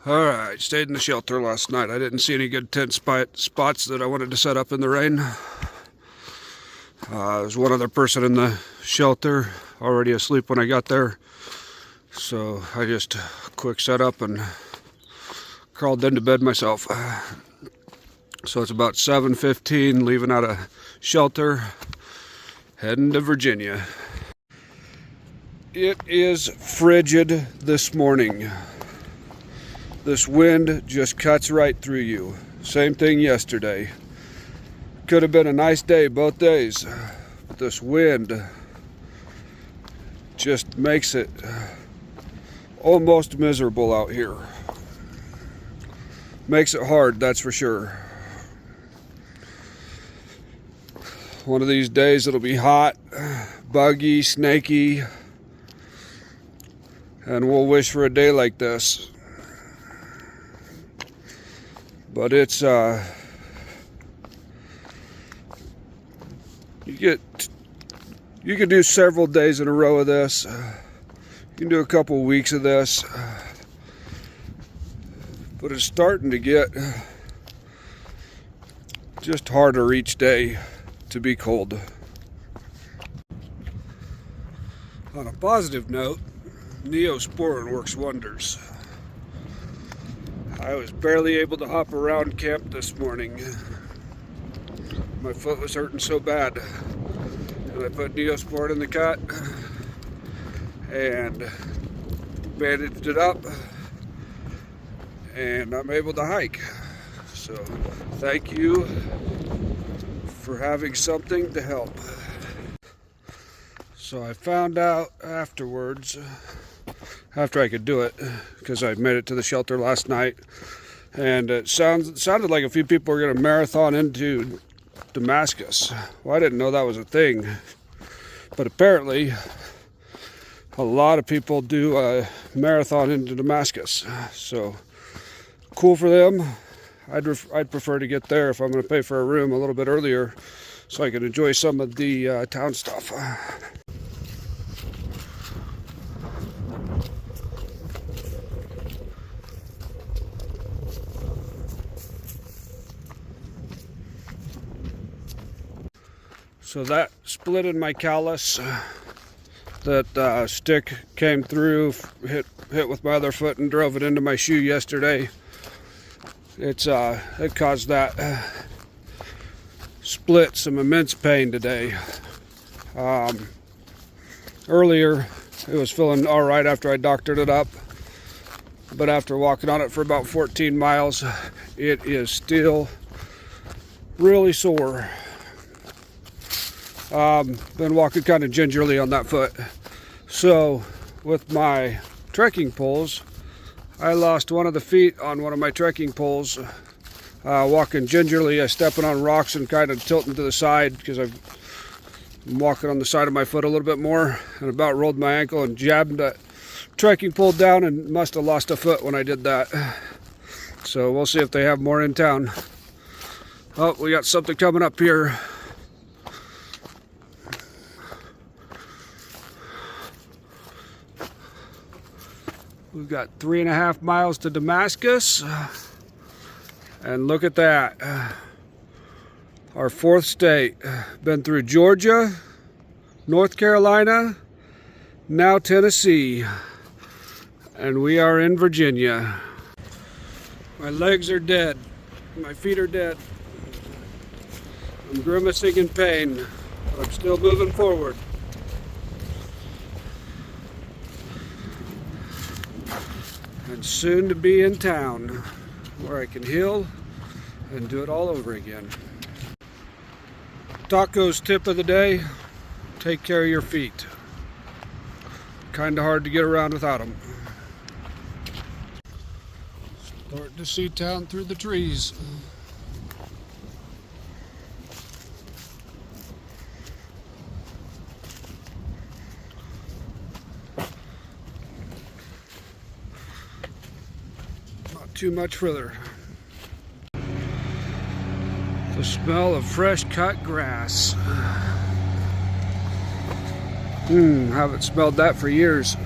Alright, stayed in the shelter last night. I didn't see any good tent spots that I wanted to set up in the rain. There's one other person in the shelter, already asleep when I got there. So I just quick set up and crawled into bed myself. So it's about 7:15, leaving out of shelter, heading to Virginia. It is frigid this morning. This wind just cuts right through you. Same thing yesterday. Could have been a nice day both days, but this wind just makes it almost miserable out here. Makes it hard, that's for sure. One of these days it'll be hot, buggy, snaky, and we'll wish for a day like this. But it's you can do several days in a row of this. You can do a couple weeks of this. But it's starting to get just harder each day to be cold. On a positive note, Neosporin works wonders. I was barely able to hop around camp this morning. My foot was hurting so bad. And I put Neosporin in the cut and bandaged it up, and I'm able to hike. So thank you for having something to help. So I found out afterwards, after I could do it, because I made it to the shelter last night, and it sounded like a few people were going to marathon into Damascus. Well, I didn't know that was a thing, but apparently a lot of people do a marathon into Damascus. So cool for them. I'd prefer to get there if I'm going to pay for a room a little bit earlier so I can enjoy some of the town stuff. So that split in my callus, that stick came through, hit with my other foot and drove it into my shoe yesterday. It caused that split some immense pain today. Earlier it was feeling all right after I doctored it up, but after walking on it for about 14 miles, it is still really sore. Been walking kind of gingerly on that foot. So with my trekking poles, I lost one of the feet on one of my trekking poles. Walking gingerly, I stepping on rocks and kind of tilting to the side because I'm walking on the side of my foot a little bit more, and about rolled my ankle and jabbed that trekking pole down, and must have lost a foot when I did that. So we'll see if they have more in town. Oh, we got something coming up here. We've got 3.5 miles to Damascus, and look at that. Our fourth state. Been through Georgia, North Carolina, now Tennessee, and we are in Virginia. My legs are dead. My feet are dead. I'm grimacing in pain, but I'm still moving forward. And soon to be in town where I can heal and do it all over again. Taco's tip of the day: take care of your feet. Kind of hard to get around without them. Starting to see town through the trees. Too much further. The smell of fresh cut grass. Haven't smelled that for years.